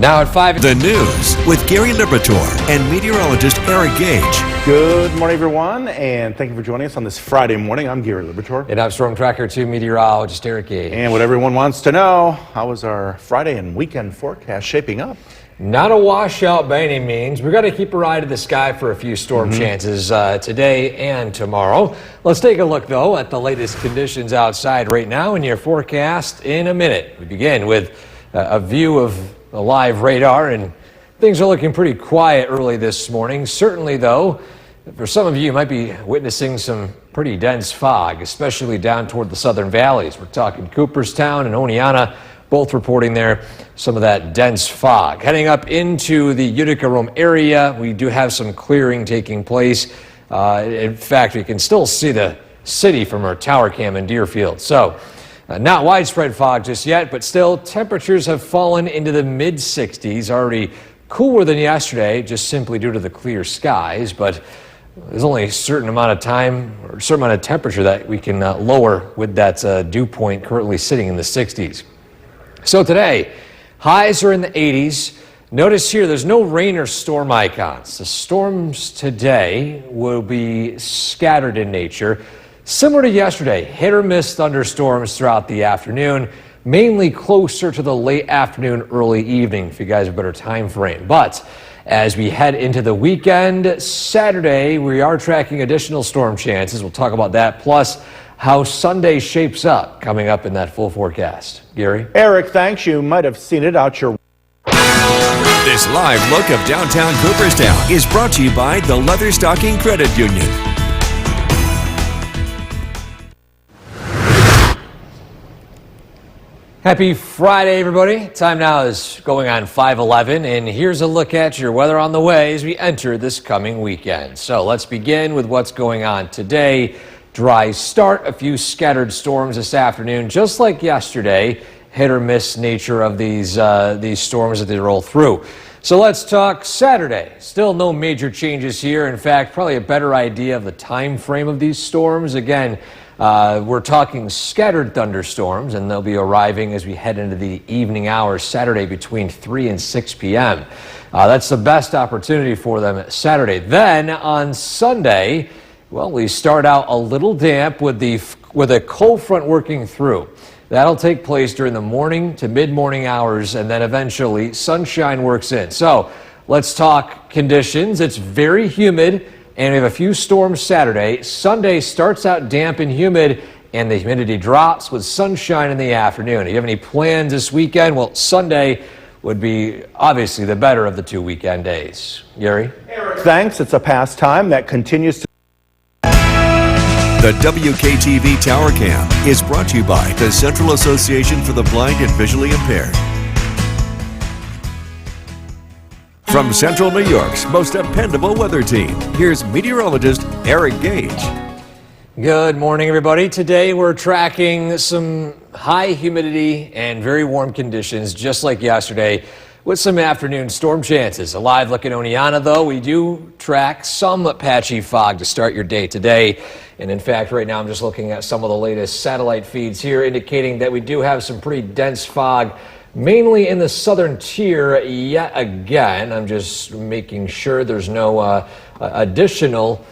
Now at 5. The news with Gary Liberatore and meteorologist Eric Gage. Good morning, everyone, and thank you for joining us on this Friday morning. I'm Gary Liberatore. And I'm Storm Tracker 2 meteorologist Eric Gage. And what everyone wants to know, how is our Friday and weekend forecast shaping up? Not a washout by any means. We've got to keep our eye to the sky for a few storm chances today and tomorrow. Let's take a look, though, at the latest conditions outside right now in your forecast in a minute. We begin with a view of a live radar, and things are looking pretty quiet early this morning. Certainly, though, for some of you might be witnessing some pretty dense fog, especially down toward the southern valleys. We're talking Cooperstown and Oneonta, both reporting there some of that dense fog. Heading up into the Utica-Rome area, we do have some clearing taking place. In fact, we can still see the city from our tower cam in Deerfield. So, not widespread fog just yet, but still temperatures have fallen into the mid-60s, already cooler than yesterday, just simply due to the clear skies. But there's only a certain amount of time or a certain amount of temperature that we can lower with that dew point currently sitting in the 60s. So today, highs are in the 80s. Notice here, there's no rain or storm icons. The storms today will be scattered in nature. Similar to yesterday, hit or miss thunderstorms throughout the afternoon, mainly closer to the late afternoon, early evening, if you guys have a better time frame. But as we head into the weekend, Saturday, we are tracking additional storm chances. We'll talk about that, plus how Sunday shapes up coming up in that full forecast. Gary? Eric, thanks. You might have seen it out your... This live look of downtown Cooperstown is brought to you by the Leatherstocking Credit Union. Happy Friday, everybody. Time now is going on 5:11, and here's a look at your weather on the way as we enter this coming weekend. So let's begin with what's going on today. Dry start, a few scattered storms this afternoon, just like yesterday. Hit or miss nature of these storms as they roll through. So let's talk Saturday. Still no major changes here. In fact, probably a better idea of the time frame of these storms. Again, we're talking scattered thunderstorms, and they'll be arriving as we head into the evening hours Saturday between 3 and 6 p.m. That's the best opportunity for them Saturday. Then on Sunday, well, we start out a little damp with a cold front working through. That'll take place during the morning to mid-morning hours, and then eventually sunshine works in. So let's talk conditions. It's very humid, and we have a few storms Saturday. Sunday starts out damp and humid, and the humidity drops with sunshine in the afternoon. Do you have any plans this weekend? Well, Sunday would be obviously the better of the two weekend days. Gary? Thanks. It's a pastime that continues to... The WKTV Tower Cam is brought to you by the Central Association for the Blind and Visually Impaired. From Central New York's most dependable weather team, here's meteorologist Eric Gage. Good morning, everybody. Today we're tracking some high humidity and very warm conditions, just like yesterday, with some afternoon storm chances. A live look at Oneonta, though, we do track some patchy fog to start your day today. And in fact, right now I'm just looking at some of the latest satellite feeds here, indicating that we do have some pretty dense fog, mainly in the southern tier yet again. I'm just making sure there's no additional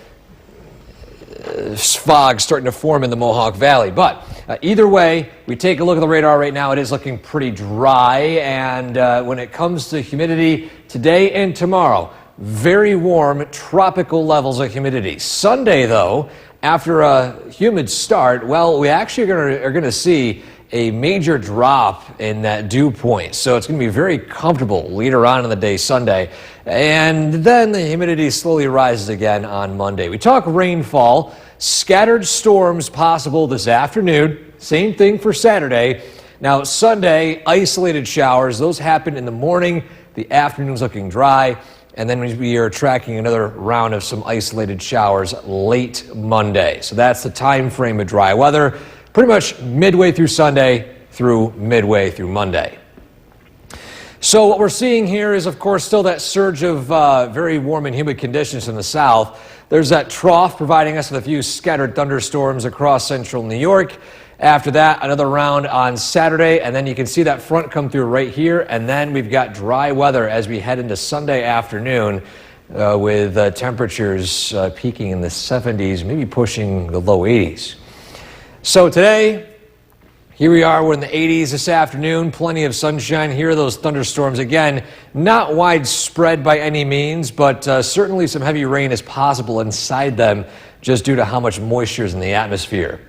fog starting to form in the Mohawk Valley. But either way, we take a look at the radar right now. It is looking pretty dry. And when it comes to humidity today and tomorrow, very warm tropical levels of humidity. Sunday, though, after a humid start, well, we actually are going to see a major drop in that dew point. So it's going to be very comfortable later on in the day Sunday. And then the humidity slowly rises again on Monday. We talk rainfall, scattered storms possible this afternoon. Same thing for Saturday. Now Sunday, isolated showers. Those happen in the morning. The afternoon's looking dry. And then we are tracking another round of some isolated showers late Monday. So that's the time frame of dry weather, pretty much midway through Sunday through midway through Monday. So what we're seeing here is, of course, still that surge of very warm and humid conditions in the south. There's that trough providing us with a few scattered thunderstorms across central New York. After that, another round on Saturday, and then you can see that front come through right here, and then we've got dry weather as we head into Sunday afternoon with temperatures peaking in the 70s, maybe pushing the low 80s. So today, here we are, we're in the 80s this afternoon, plenty of sunshine. Here are those thunderstorms. Again, not widespread by any means, but certainly some heavy rain is possible inside them just due to how much moisture is in the atmosphere.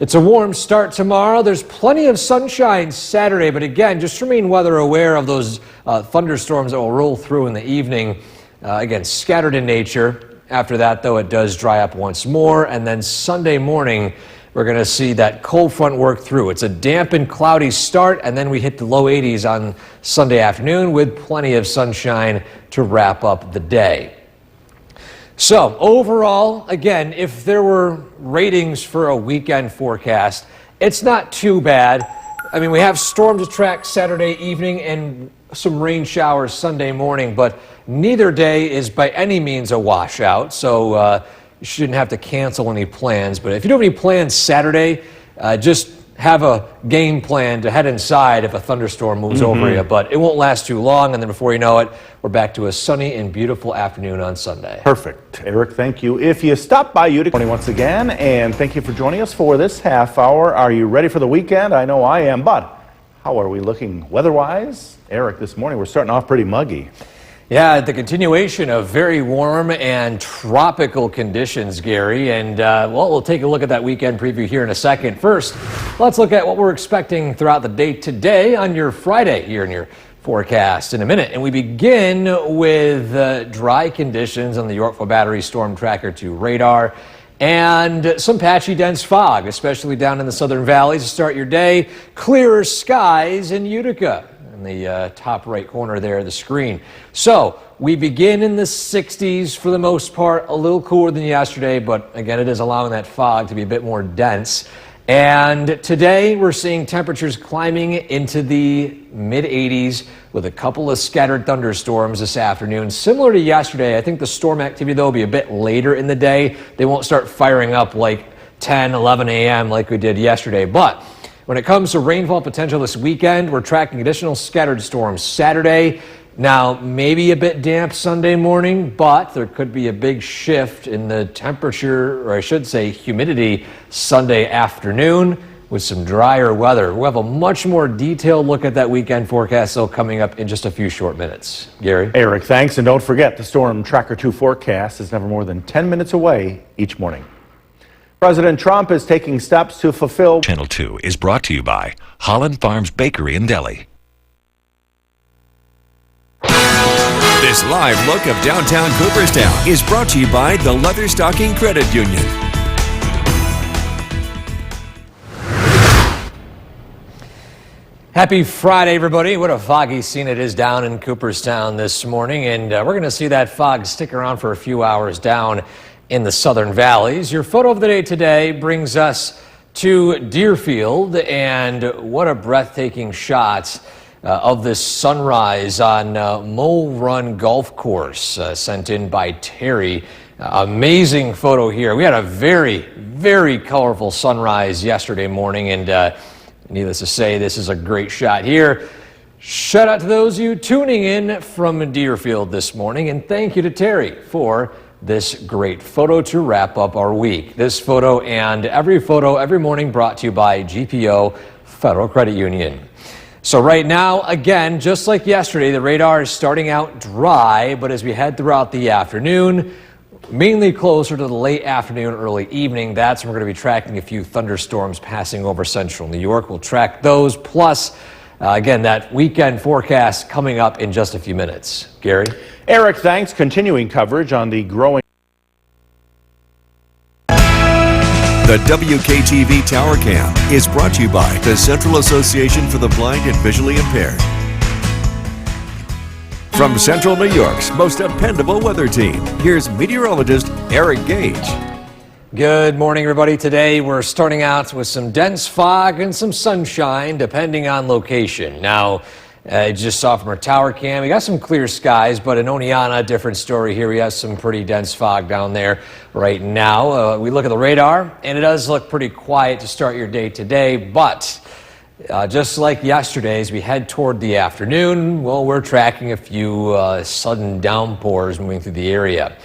It's a warm start tomorrow. There's plenty of sunshine Saturday, but again, just remain weather aware of those thunderstorms that will roll through in the evening. Again, scattered in nature. After that, though, it does dry up once more, and then Sunday morning, we're going to see that cold front work through. It's a damp and cloudy start, and then we hit the low 80s on Sunday afternoon with plenty of sunshine to wrap up the day. So overall, again, if there were ratings for a weekend forecast, it's not too bad. I mean, we have storms to track Saturday evening and some rain showers Sunday morning, but neither day is by any means a washout, so you shouldn't have to cancel any plans. But if you don't have any plans Saturday, just have a game plan to head inside if a thunderstorm moves over you, but it won't last too long, and then before you know it, we're back to a sunny and beautiful afternoon on Sunday. Perfect. Eric, thank you. If you stop by Utica once again, and thank you for joining us for this half hour. Are you ready for the weekend? I know I am, but how are we looking weather-wise? Eric, this morning we're starting off pretty muggy. Yeah, the continuation of very warm and tropical conditions, Gary. And, well, we'll take a look at that weekend preview here in a second. First, let's look at what we're expecting throughout the day today on your Friday here in your forecast in a minute. And we begin with dry conditions on the Yorkville Battery Storm Tracker 2 radar and some patchy dense fog, especially down in the southern valleys to start your day. Clearer skies in Utica, in the top right corner there of the screen. So we begin in the 60s for the most part, a little cooler than yesterday, but again, it is allowing that fog to be a bit more dense. And today we're seeing temperatures climbing into the mid 80s with a couple of scattered thunderstorms this afternoon. Similar to yesterday, I think the storm activity though will be a bit later in the day. They won't start firing up like 10, 11 a.m. like we did yesterday, but when it comes to rainfall potential this weekend, we're tracking additional scattered storms Saturday. Now, maybe a bit damp Sunday morning, but there could be a big shift in the temperature, or I should say humidity, Sunday afternoon with some drier weather. We'll have a much more detailed look at that weekend forecast, though, coming up in just a few short minutes. Gary? Eric, thanks. And don't forget, the Storm Tracker 2 forecast is never more than 10 minutes away each morning. President Trump is taking steps to fulfill. Channel 2 is brought to you by Holland Farms Bakery and Deli. This live look of downtown Cooperstown is brought to you by the Leatherstocking Credit Union. Happy Friday, everybody. What a foggy scene it is down in Cooperstown this morning, and we're going to see that fog stick around for a few hours down in the southern valleys. Your photo of the day today brings us to Deerfield, and what a breathtaking shot of this sunrise on Mole Run Golf Course sent in by Terry. Amazing photo here. We had a very, very colorful sunrise yesterday morning, and needless to say, this is a great shot here. Shout out to those of you tuning in from Deerfield this morning, and thank you to Terry for this great photo to wrap up our week. This photo and every photo every morning brought to you by GPO Federal Credit Union. So right now, again, just like yesterday, the radar is starting out dry, but as we head throughout the afternoon, mainly closer to the late afternoon, early evening, that's when we're going to be tracking a few thunderstorms passing over central New York. We'll track those, plus, again, that weekend forecast coming up in just a few minutes. Gary? Eric, thanks. Continuing coverage on the growing. The WKTV Tower Cam is brought to you by the Central Association for the Blind and Visually Impaired. From Central New York's most dependable weather team, here's meteorologist Eric Gage. Good morning, everybody. Today we're starting out with some dense fog and some sunshine, depending on location. Now, You just saw from our tower cam. We got some clear skies, but in Oneonta, different story here. We have some pretty dense fog down there right now. We look at the radar, and it does look pretty quiet to start your day today, but just like yesterday, as we head toward the afternoon, well, we're tracking a few sudden downpours moving through the area.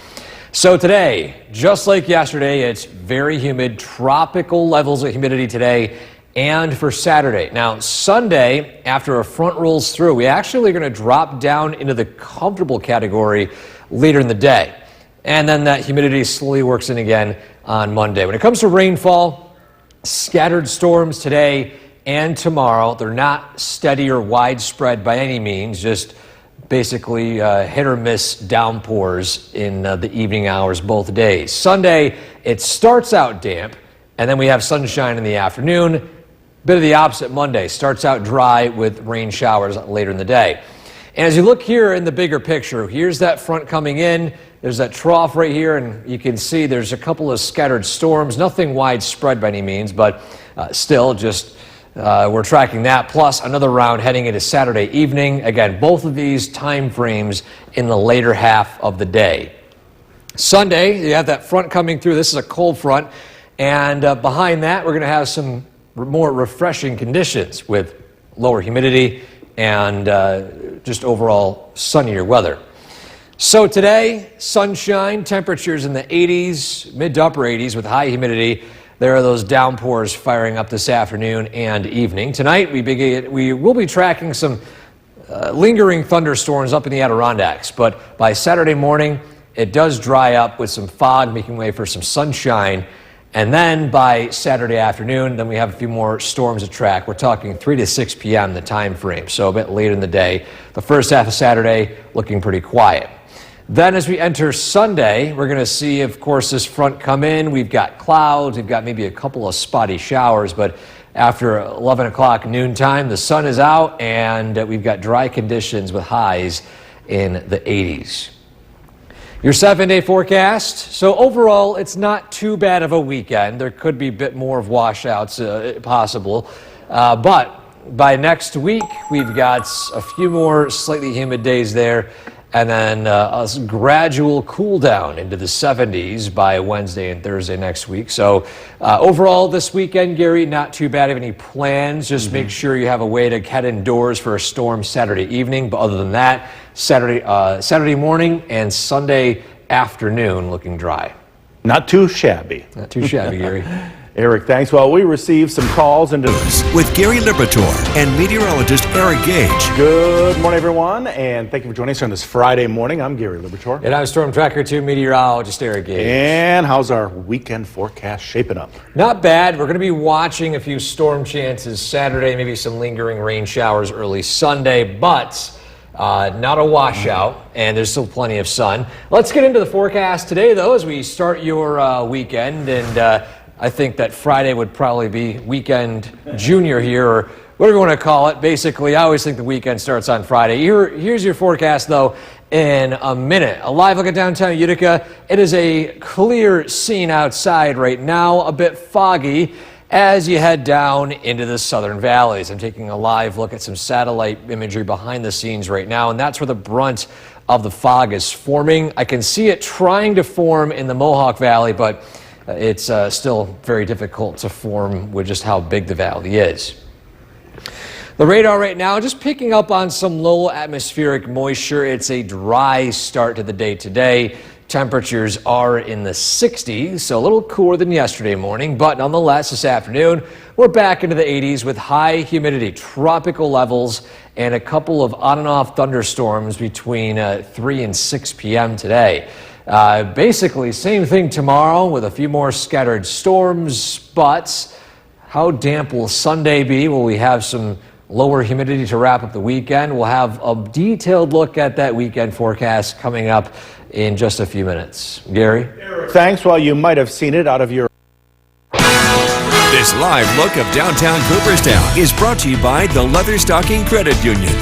So today, just like yesterday, it's very humid, tropical levels of humidity today and for Saturday. Now, Sunday, after a front rolls through, we actually are going to drop down into the comfortable category later in the day. And then that humidity slowly works in again on Monday. When it comes to rainfall, scattered storms today and tomorrow. They're not steady or widespread by any means, just basically hit or miss downpours in the evening hours both days. Sunday, it starts out damp, and then we have sunshine in the afternoon. Bit of the opposite Monday. Starts out dry with rain showers later in the day. And as you look here in the bigger picture, here's that front coming in. There's that trough right here, and you can see there's a couple of scattered storms. Nothing widespread by any means, but still just we're tracking that. Plus another round heading into Saturday evening. Again, both of these time frames in the later half of the day. Sunday, you have that front coming through. This is a cold front. And behind that, we're going to have some more refreshing conditions with lower humidity and just overall sunnier weather. So today, sunshine, temperatures in the 80s, mid to upper 80s with high humidity. There are those downpours firing up this afternoon and evening. Tonight, we will be tracking some lingering thunderstorms up in the Adirondacks, but by Saturday morning, it does dry up with some fog making way for some sunshine. And then by Saturday afternoon, then we have a few more storms to track. We're talking 3 to 6 p.m. the time frame, so a bit later in the day. The first half of Saturday looking pretty quiet. Then as we enter Sunday, we're going to see, of course, this front come in. We've got clouds. We've got maybe a couple of spotty showers, but after 11 o'clock noontime, the sun is out, and we've got dry conditions with highs in the 80s. Your 7-day forecast. So overall, it's not too bad of a weekend. There could be a bit more of washouts possible. But by next week, we've got a few more slightly humid days there. And then a gradual cool down into the 70s by Wednesday and Thursday next week. So overall this weekend, Gary, not too bad. Have any plans? Just make sure you have a way to head indoors for a storm Saturday evening. But other than that, Saturday morning and Sunday afternoon looking dry. Not too shabby. Not too shabby, Gary. Eric, thanks. Well, we received some calls into with Gary Liberatore and meteorologist Eric Gage. Good morning, everyone, and thank you for joining us on this Friday morning. I'm Gary Liberatore. And I'm Storm Tracker 2 meteorologist Eric Gage. And how's our weekend forecast shaping up? Not bad. We're going to be watching a few storm chances Saturday, maybe some lingering rain showers early Sunday, but not a washout, and there's still plenty of sun. Let's get into the forecast today, though, as we start your weekend, and I think that Friday would probably be weekend junior here, or whatever you want to call it. Basically, I always think the weekend starts on Friday. Here's your forecast, though, in a minute. A live look at downtown Utica. It is a clear scene outside right now, a bit foggy as you head down into the southern valleys. I'm taking a live look at some satellite imagery behind the scenes right now, and that's where the brunt of the fog is forming. I can see it trying to form in the Mohawk Valley, but it's still very difficult to form with just how big the valley is. The radar right now just picking up on some low atmospheric moisture. It's a dry start to the day today. Temperatures are in the 60s, so a little cooler than yesterday morning, but nonetheless this afternoon we're back into the 80s with high humidity, tropical levels, and a couple of on and off thunderstorms between 3 and 6 p.m. today. Basically, same thing tomorrow with a few more scattered storms, but how damp will Sunday be? Will we have some lower humidity to wrap up the weekend? We'll have a detailed look at that weekend forecast coming up in just a few minutes. Gary? Thanks. Well, you might have seen it out of your... This live look of downtown Cooperstown is brought to you by the Leatherstocking Credit Union.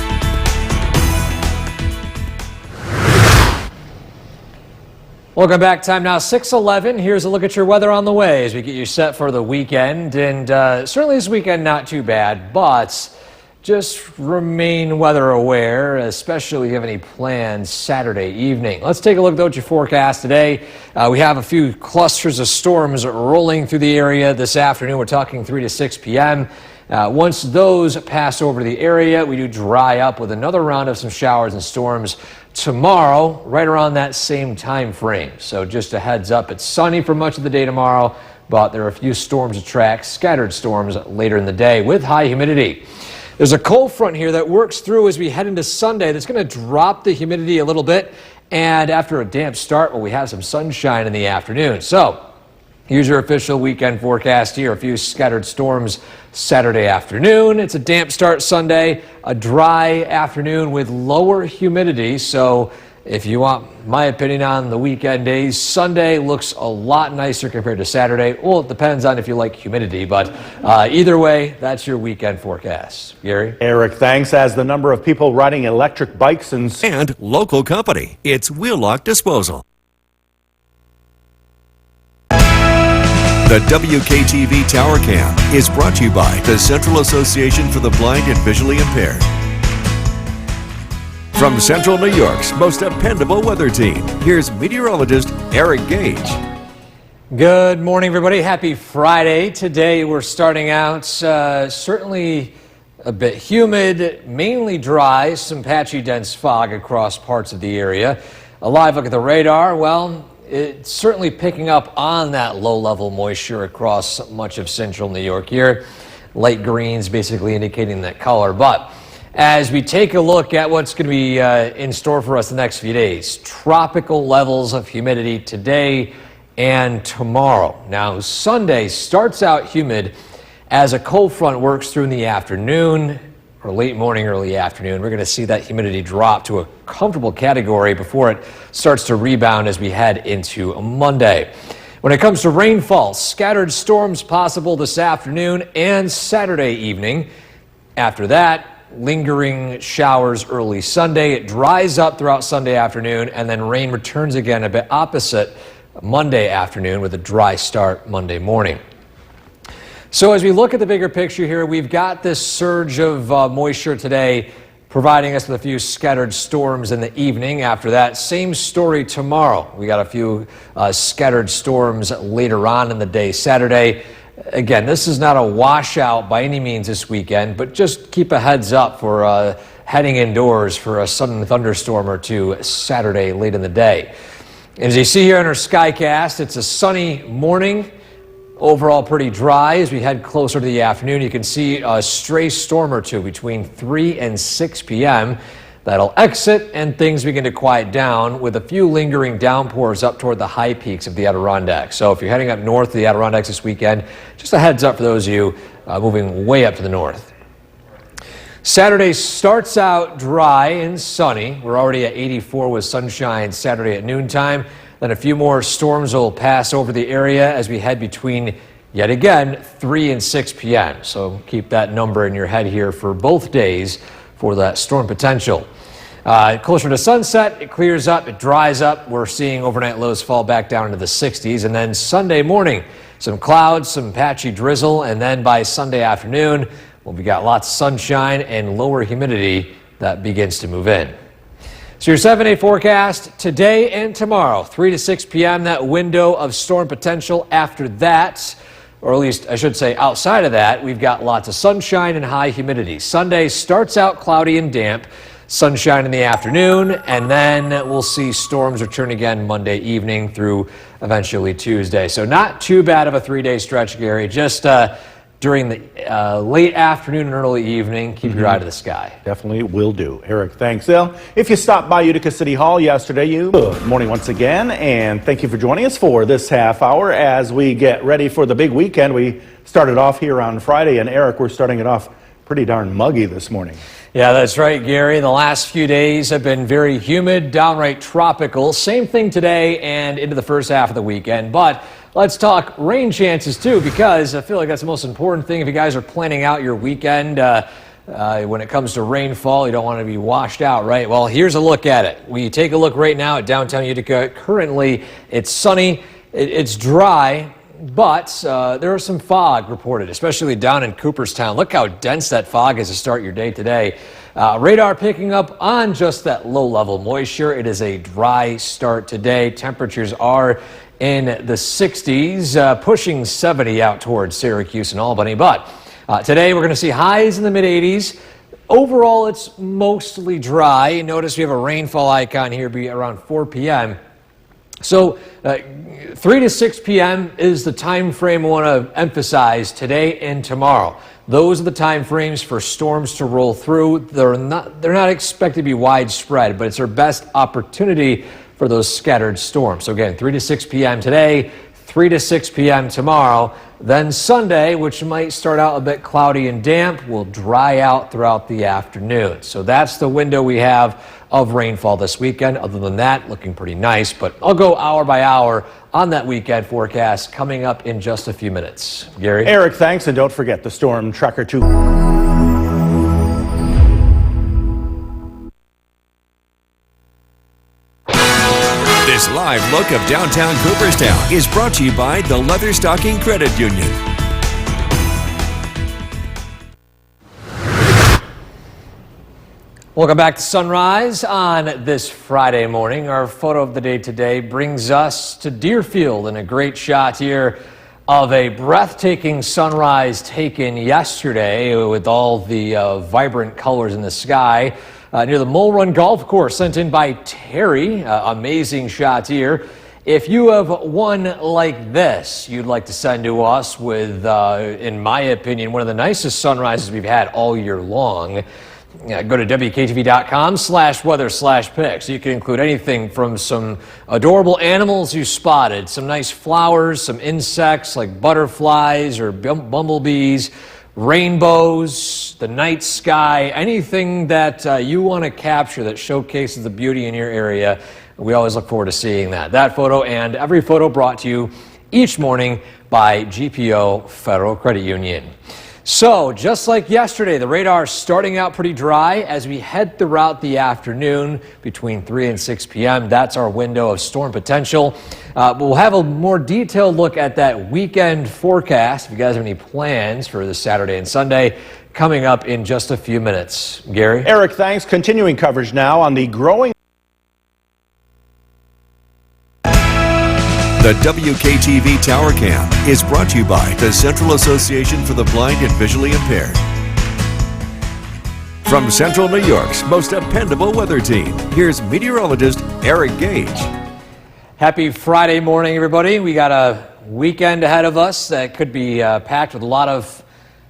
Welcome back. Time now 6:11. Here's a look at your weather on the way as we get you set for the weekend. And certainly this weekend not too bad, but just remain weather aware, especially if you have any plans Saturday evening. Let's take a look though at your forecast today. We have a few clusters of storms rolling through the area this afternoon. We're talking 3 to 6 p.m. Once those pass over the area, we do dry up with another round of some showers and storms tomorrow, right around that same time frame. So just a heads up, it's sunny for much of the day tomorrow, but there are a few storms to track, scattered storms later in the day with high humidity. There's a cold front here that works through as we head into Sunday that's going to drop the humidity a little bit. And after a damp start, well, we have some sunshine in the afternoon. So here's your official weekend forecast here. A few scattered storms Saturday afternoon. It's a damp start Sunday, a dry afternoon with lower humidity. So if you want my opinion on the weekend days, Sunday looks a lot nicer compared to Saturday. Well, it depends on if you like humidity, but either way, that's your weekend forecast. Gary? Eric, thanks. As the number of people riding electric bikes and local company. It's Wheelock Disposal. The WKTV Tower Cam is brought to you by the Central Association for the Blind and Visually Impaired. From Central New York's most dependable weather team, here's meteorologist Eric Gage. Good morning, everybody. Happy Friday. Today we're starting out certainly a bit humid, mainly dry, some patchy dense fog across parts of the area. A live look at the radar, well, it's certainly picking up on that low-level moisture across much of central New York here. Light greens basically indicating that color. But as we take a look at what's going to be in store for us the next few days, tropical levels of humidity today and tomorrow. Now, Sunday starts out humid as a cold front works through in the afternoon or late morning, early afternoon. We're going to see that humidity drop to a comfortable category before it starts to rebound as we head into Monday. When it comes to rainfall, scattered storms possible this afternoon and Saturday evening. After that, lingering showers early Sunday. It dries up throughout Sunday afternoon, and then rain returns again a bit opposite Monday afternoon with a dry start Monday morning. So as we look at the bigger picture here, we've got this surge of moisture today providing us with a few scattered storms in the evening. After that, same story tomorrow. We got a few scattered storms later on in the day. Saturday, again, this is not a washout by any means this weekend, but just keep a heads up for heading indoors for a sudden thunderstorm or two Saturday late in the day. As you see here in our Skycast, it's a sunny morning. Overall pretty dry. As we head closer to the afternoon, you can see a stray storm or two between 3 and 6 p.m. That'll exit and things begin to quiet down with a few lingering downpours up toward the high peaks of the Adirondacks. So if you're heading up north to the Adirondacks this weekend, just a heads up for those of you moving way up to the north. Saturday starts out dry and sunny. We're already at 84 with sunshine Saturday at noontime. Then a few more storms will pass over the area as we head between, yet again, 3 and 6 p.m. So keep that number in your head here for both days for that storm potential. Closer to sunset, it clears up, it dries up. We're seeing overnight lows fall back down into the 60s. And then Sunday morning, some clouds, some patchy drizzle. And then by Sunday afternoon, well, we got lots of sunshine and lower humidity that begins to move in. So your 7-day forecast today and tomorrow, 3 to 6 p.m., that window of storm potential. After that, or at least I should say outside of that, we've got lots of sunshine and high humidity. Sunday starts out cloudy and damp, sunshine in the afternoon, and then we'll see storms return again Monday evening through eventually Tuesday. So not too bad of a 3-day stretch, Gary, just during the late afternoon and early evening, keep your eye to the sky. Definitely will do. Eric, thanks. Well, if you stopped by Utica City Hall yesterday, good morning once again, and thank you for joining us for this half hour as we get ready for the big weekend. We started off here on Friday, and Eric, we're starting it off pretty darn muggy this morning. Yeah, that's right, Gary. The last few days have been very humid, downright tropical. Same thing today and into the first half of the weekend. But let's talk rain chances, too, because I feel like that's the most important thing if you guys are planning out your weekend. When it comes to rainfall, you don't want to be washed out, right? Well, here's a look at it. We take a look right now at downtown Utica. Currently, it's sunny. It's dry. but there is some fog reported, especially down in Cooperstown. Look how dense that fog is to start your day today. Radar picking up on just that low-level moisture. It is a dry start today. Temperatures are in the 60s, pushing 70 out towards Syracuse and Albany. But today we're going to see highs in the mid-80s. Overall, it's mostly dry. Notice we have a rainfall icon here, be around 4 p.m. So 3 to 6 p.m. is the time frame I want to emphasize today and tomorrow. Those are the time frames for storms to roll through. They're not expected to be widespread, but it's our best opportunity for those scattered storms. So again, 3 to 6 p.m. today, 3 to 6 p.m. tomorrow. Then Sunday, which might start out a bit cloudy and damp, will dry out throughout the afternoon. So that's the window we have of rainfall this weekend. Other than that, looking pretty nice, but I'll go hour by hour on that weekend forecast coming up in just a few minutes. Gary? Eric, thanks, and don't forget the Storm Tracker 2. This live look of downtown Cooperstown is brought to you by the Leatherstocking Credit Union. Welcome back to Sunrise on this Friday morning. Our photo of the day today brings us to Deerfield, and a great shot here of a breathtaking sunrise taken yesterday with all the vibrant colors in the sky near the Mole Run Golf Course, sent in by Terry. Amazing shot here. If you have one like this you'd like to send to us with, in my opinion, one of the nicest sunrises we've had all year long, go to WKTV.com/weather/pics. You can include anything from some adorable animals you spotted, some nice flowers, some insects like butterflies or bumblebees, rainbows, the night sky, anything that you want to capture that showcases the beauty in your area. We always look forward to seeing that. That photo and every photo brought to you each morning by GPO Federal Credit Union. So, just like yesterday, the radar is starting out pretty dry as we head throughout the afternoon between 3 and 6 p.m. That's our window of storm potential. We'll have a more detailed look at that weekend forecast. If you guys have any plans for this Saturday and Sunday, coming up in just a few minutes. Gary? Eric, thanks. Continuing coverage now on the growing. The WKTV Tower Cam is brought to you by the Central Association for the Blind and Visually Impaired. From Central New York's most dependable weather team, here's meteorologist Eric Gage. Happy Friday morning, everybody. We got a weekend ahead of us that could be packed with a lot of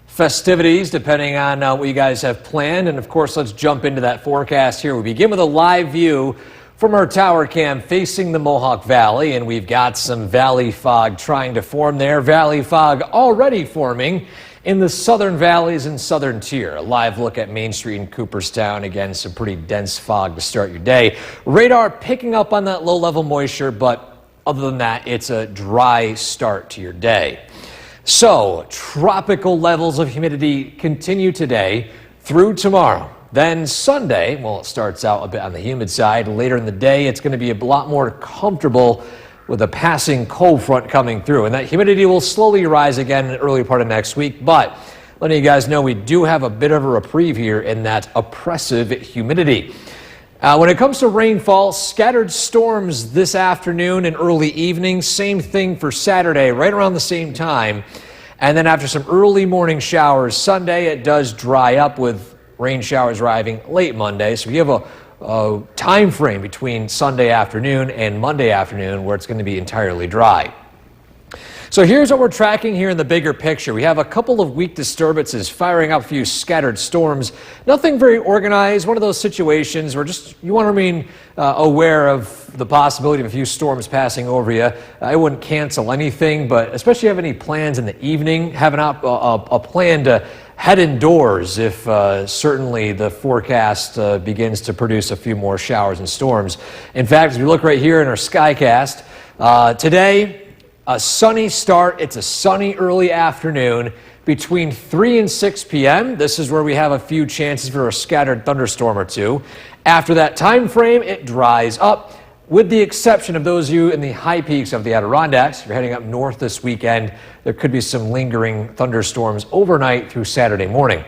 festivities, depending on what you guys have planned. And of course, let's jump into that forecast here. We begin with a live view from our tower cam facing the Mohawk Valley, and we've got some valley fog trying to form there. Valley fog already forming in the southern valleys and southern tier. A live look at Main Street in Cooperstown. Again, some pretty dense fog to start your day. Radar picking up on that low-level moisture, but other than that, it's a dry start to your day. So, tropical levels of humidity continue today through tomorrow. Then Sunday, well, it starts out a bit on the humid side. Later in the day, it's going to be a lot more comfortable with a passing cold front coming through. And that humidity will slowly rise again in the early part of next week. But letting you guys know, we do have a bit of a reprieve here in that oppressive humidity. When it comes to rainfall, scattered storms this afternoon and early evening. Same thing for Saturday, right around the same time. And then after some early morning showers Sunday, it does dry up with rain showers arriving late Monday. So we have a time frame between Sunday afternoon and Monday afternoon where it's going to be entirely dry. So here's what we're tracking here in the bigger picture. We have a couple of weak disturbances firing up a few scattered storms. Nothing very organized. One of those situations where just you want to remain aware of the possibility of a few storms passing over you. I wouldn't cancel anything, but especially if you have any plans in the evening, have a plan to head indoors if certainly the forecast begins to produce a few more showers and storms. In fact, as we look right here in our Skycast, today, a sunny start. It's a sunny early afternoon between 3 and 6 p.m. This is where we have a few chances for a scattered thunderstorm or two. After that time frame, it dries up. with the exception of those of you in the high peaks of the Adirondacks. If you're heading up north this weekend, there could be some lingering thunderstorms overnight through Saturday morning.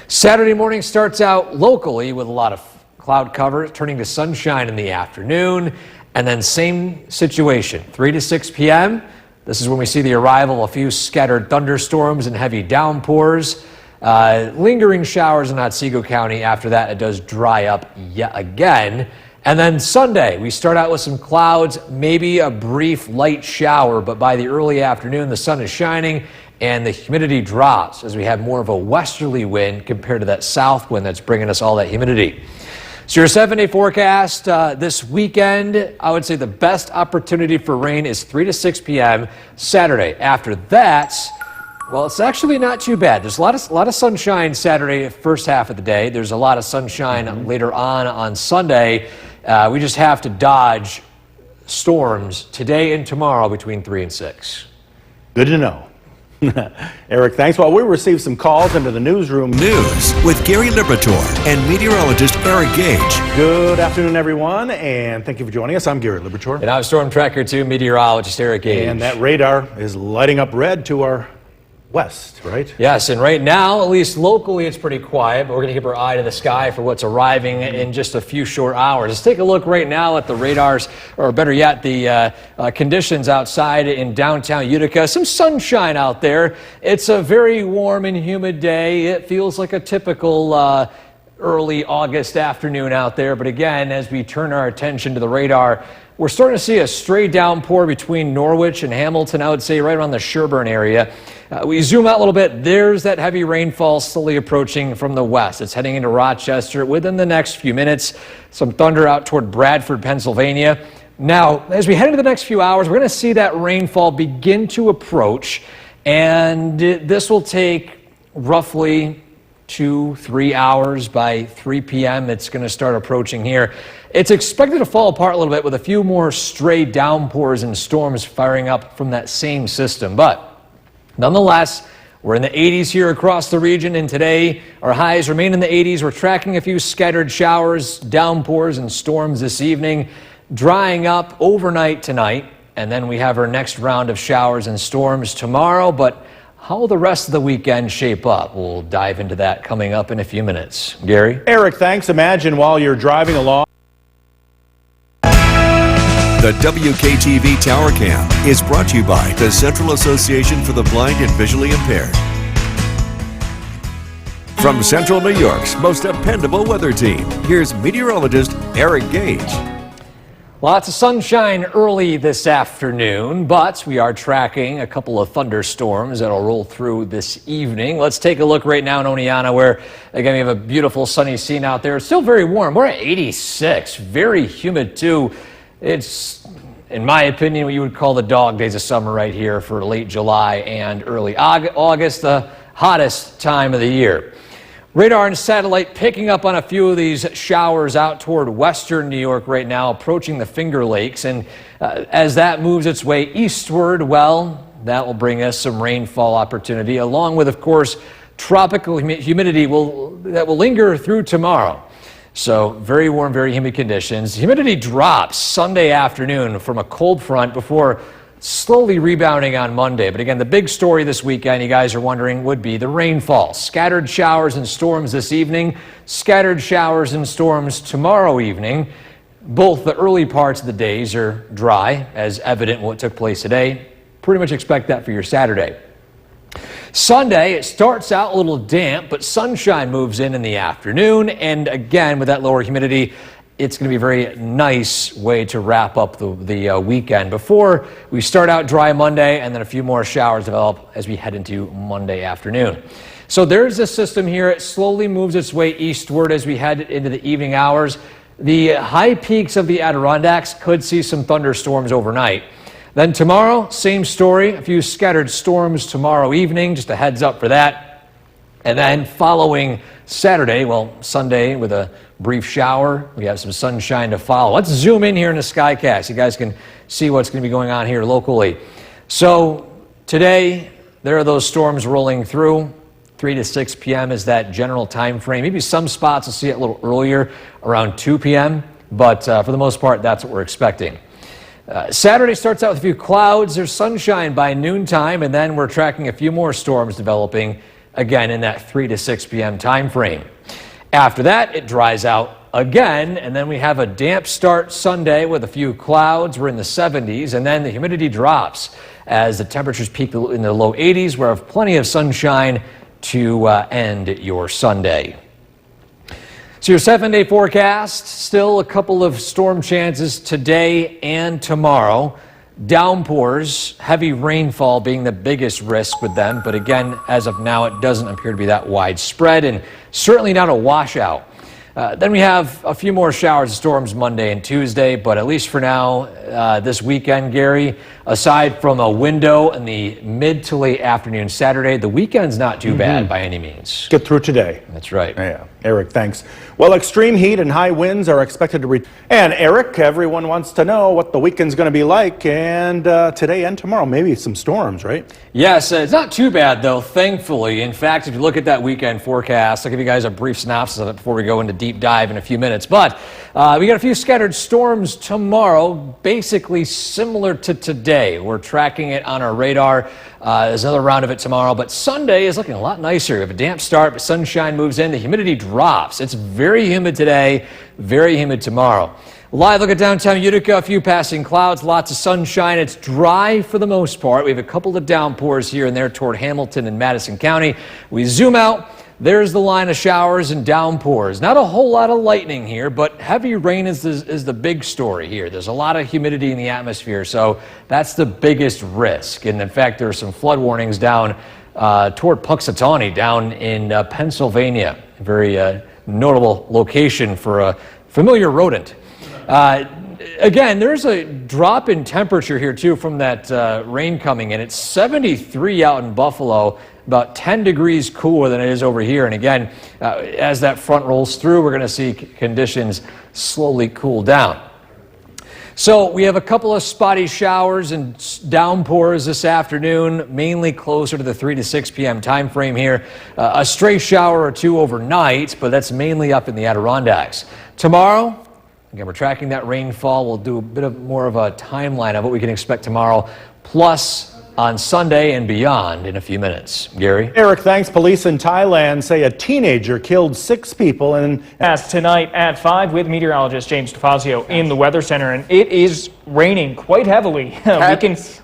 Saturday morning starts out locally with a lot of cloud cover, turning to sunshine in the afternoon, and then same situation, 3 to 6 p.m. This is when we see the arrival of a few scattered thunderstorms and heavy downpours. Lingering showers in Otsego County. After that, it does dry up yet again. And then Sunday, we start out with some clouds, maybe a brief light shower, but by the early afternoon, the sun is shining and the humidity drops as we have more of a westerly wind compared to that south wind that's bringing us all that humidity. So your 7-day forecast this weekend, I would say the best opportunity for rain is 3 to 6 p.m. Saturday. After that, well, it's actually not too bad. There's a lot of sunshine Saturday, first half of the day. There's a lot of sunshine later on Sunday. We just have to dodge storms today and tomorrow between 3 and 6. Good to know. Eric, thanks. While we receive some calls into the newsroom. News with Gary Liberatore and meteorologist Eric Gage. Good afternoon, everyone, and thank you for joining us. I'm Gary Liberatore. And I'm Storm Tracker 2 meteorologist Eric Gage. And that radar is lighting up red to our west, right? Yes, and right now, at least locally, it's pretty quiet, but we're going to keep our eye to the sky for what's arriving in just a few short hours. Let's take a look right now at the radars, or better yet, the conditions outside in downtown Utica. Some sunshine out there. It's a very warm and humid day. It feels like a typical early August afternoon out there, but again, as we turn our attention to the radar, we're starting to see a stray downpour between Norwich and Hamilton, I would say right around the Sherburne area. We zoom out a little bit, there's that heavy rainfall slowly approaching from the west. It's heading into Rochester within the next few minutes. Some thunder out toward Bradford, Pennsylvania. Now, as we head into the next few hours, we're going to see that rainfall begin to approach, and this will take roughly 2-3 hours. By 3 p.m. it's going to start approaching here. It's expected to fall apart a little bit with a few more stray downpours and storms firing up from that same system. But nonetheless, we're in the 80s here across the region, and today our highs remain in the 80s. We're tracking a few scattered showers, downpours, and storms this evening, drying up overnight tonight, and then we have our next round of showers and storms tomorrow. But how will the rest of the weekend shape up? We'll dive into that coming up in a few minutes. Gary? Eric, thanks. Imagine while you're driving along. The WKTV Tower Cam is brought to you by the Central Association for the Blind and Visually Impaired. From Central New York's most dependable weather team, here's meteorologist Eric Gage. Lots of sunshine early this afternoon, but we are tracking a couple of thunderstorms that'll roll through this evening. Let's take a look right now in Oneonta, where, again, we have a beautiful sunny scene out there. It's still very warm. We're at 86, very humid too. It's, in my opinion, what you would call the dog days of summer right here for late July and early August, the hottest time of the year. Radar and satellite picking up on a few of these showers out toward western New York right now, approaching the Finger Lakes. And as that moves its way eastward, well, that will bring us some rainfall opportunity, along with, of course, tropical humidity that will linger through tomorrow. So very warm, very humid conditions. Humidity drops Sunday afternoon from a cold front before slowly rebounding on Monday. But again, the big story this weekend, you guys are wondering, would be the rainfall. Scattered showers and storms this evening, scattered showers and storms tomorrow evening. Both the early parts of the days are dry, as evident in what took place today. Pretty much expect that for your Saturday. Sunday, it starts out a little damp, but sunshine moves in the afternoon. And again, with that lower humidity, it's going to be a very nice way to wrap up the weekend before we start out dry Monday, and then a few more showers develop as we head into Monday afternoon. So there's a system here. It slowly moves its way eastward as we head into the evening hours. The high peaks of the Adirondacks could see some thunderstorms overnight. Then tomorrow, same story, a few scattered storms tomorrow evening, just a heads up for that. And then following Saturday, well, Sunday with a brief shower, we have some sunshine to follow. Let's zoom in here in the Skycast. You guys can see what's going to be going on here locally. So today, there are those storms rolling through. 3 to 6 p.m. is that general time frame. Maybe some spots will see it a little earlier, around 2 p.m. but for the most part, that's what we're expecting. Saturday starts out with a few clouds. There's sunshine by noontime, and then we're tracking a few more storms developing again in that 3 to 6 p.m. time frame. After that, it dries out again, and then we have a damp start Sunday with a few clouds. We're in the 70s, and then the humidity drops as the temperatures peak in the low 80s. We have plenty of sunshine to end your Sunday. So your 7-day forecast, still a couple of storm chances today and tomorrow. Downpours, heavy rainfall being the biggest risk with them. But again, as of now, it doesn't appear to be that widespread and certainly not a washout. Then we have a few more showers and storms Monday and Tuesday, but at least for now, this weekend, Gary, aside from a window in the mid to late afternoon Saturday, the weekend's not too bad by any means. Get through today. That's right. Yeah, Eric, thanks. Well, extreme heat and high winds are expected to And Eric, everyone wants to know what the weekend's going to be like, and today and tomorrow, maybe some storms, right? Yes, it's not too bad, though, thankfully. In fact, if you look at that weekend forecast, I'll give you guys a brief synopsis of it before we go into deep dive in a few minutes. But we got a few scattered storms tomorrow, basically similar to today. We're tracking it on our radar. There's another round of it tomorrow, but Sunday is looking a lot nicer. We have a damp start, but sunshine moves in. The humidity drops. It's very humid today, very humid tomorrow. Live look at downtown Utica, a few passing clouds, lots of sunshine. It's dry for the most part. We have a couple of downpours here and there toward Hamilton and Madison County. We zoom out. There's the line of showers and downpours. Not a whole lot of lightning here, but heavy rain is the big story here. There's a lot of humidity in the atmosphere, so that's the biggest risk. And in fact, there are some flood warnings down toward Punxsutawney down in Pennsylvania. A very notable location for a familiar rodent. Again, there's a drop in temperature here, too, from that rain coming in. It's 73 out in Buffalo, about 10 degrees cooler than it is over here. And again, as that front rolls through, we're going to see conditions slowly cool down. So we have a couple of spotty showers and downpours this afternoon, mainly closer to the 3 to 6 p.m. time frame here. A stray shower or two overnight, but that's mainly up in the Adirondacks. Tomorrow, again, we're tracking that rainfall. We'll do a bit more of a timeline of what we can expect tomorrow, plus on Sunday and beyond in a few minutes. Gary? Eric, thanks. Police in Thailand say a teenager killed 6 people and... As tonight at 5 with meteorologist James DeFazio in the Weather Center, and it is raining quite heavily.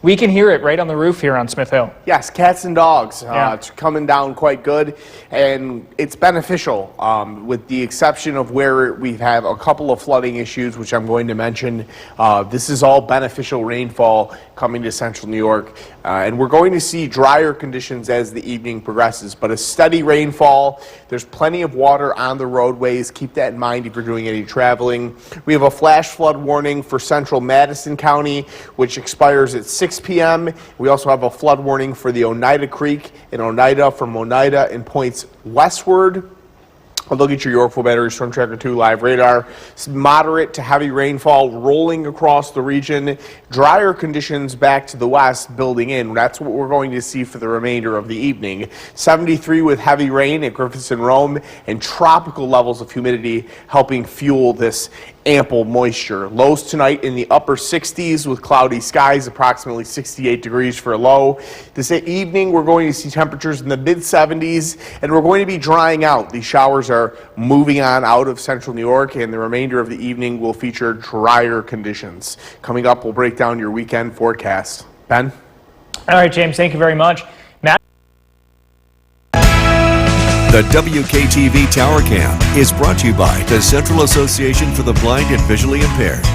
we can hear it right on the roof here on Smith Hill. Yes, cats and dogs. It's coming down quite good, and it's beneficial, with the exception of where we have a couple of flooding issues, which I'm going to mention. This is all beneficial rainfall coming to central New York, and we're going to see drier conditions as the evening progresses, but a steady rainfall. There's plenty of water on the roadways. Keep that in mind if you're doing any traveling. We have a flash flood warning for central Madison County, which expires at 6 p.m. We also have a flood warning for the Oneida Creek in Oneida from Oneida and points westward. A look at your Yorkville Battery Storm Tracker 2 live radar. Moderate to heavy rainfall rolling across the region. Drier conditions back to the west building in. That's what we're going to see for the remainder of the evening. 73 with heavy rain at Griffiths and Rome, and tropical levels of humidity helping fuel this ample moisture. Lows tonight in the upper 60s with cloudy skies, approximately 68 degrees for a low. This evening we're going to see temperatures in the mid 70s, and we're going to be drying out. These showers are moving on out of central New York, and the remainder of the evening will feature drier conditions. Coming up, we'll break down your weekend forecast. Ben? All right, James, thank you very much. Matt? The WKTV Tower Cam is brought to you by the Central Association for the Blind and Visually Impaired.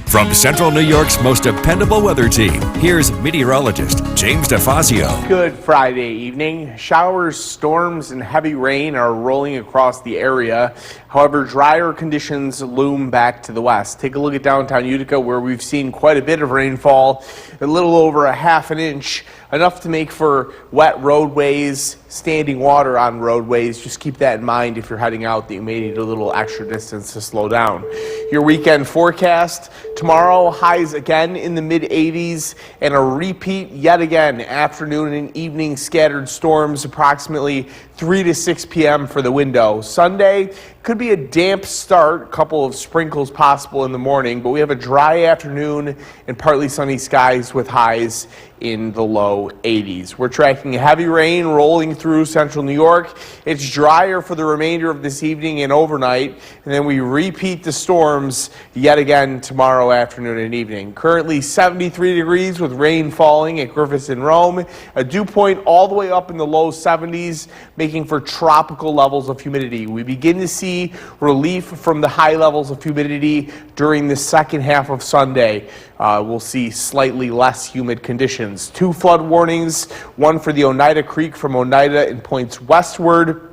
From Central New York's most dependable weather team, here's meteorologist James DeFazio. Good Friday evening. Showers, storms, and heavy rain are rolling across the area. However, drier conditions loom back to the west. Take a look at downtown Utica, where we've seen quite a bit of rainfall, a little over a half an inch, enough to make for wet roadways, standing water on roadways. Just keep that in mind if you're heading out, that you may need a little extra distance to slow down. Your weekend forecast: tomorrow, highs again in the mid 80s, and a repeat yet again. Afternoon and evening scattered storms, approximately 3 to 6 p.m. for the window. Sunday, Could be a damp start, a couple of sprinkles possible in the morning, but we have a dry afternoon and partly sunny skies with highs in the low 80s. We're tracking heavy rain rolling through central New York. It's drier for the remainder of this evening and overnight, and then we repeat the storms yet again tomorrow afternoon and evening. Currently 73 degrees with rain falling at Griffith and Rome, a dew point all the way up in the low 70s, making for tropical levels of humidity. We begin to see relief from the high levels of humidity during the second half of Sunday. We'll see slightly less humid conditions. 2 flood warnings, one for the Oneida Creek from Oneida and points westward.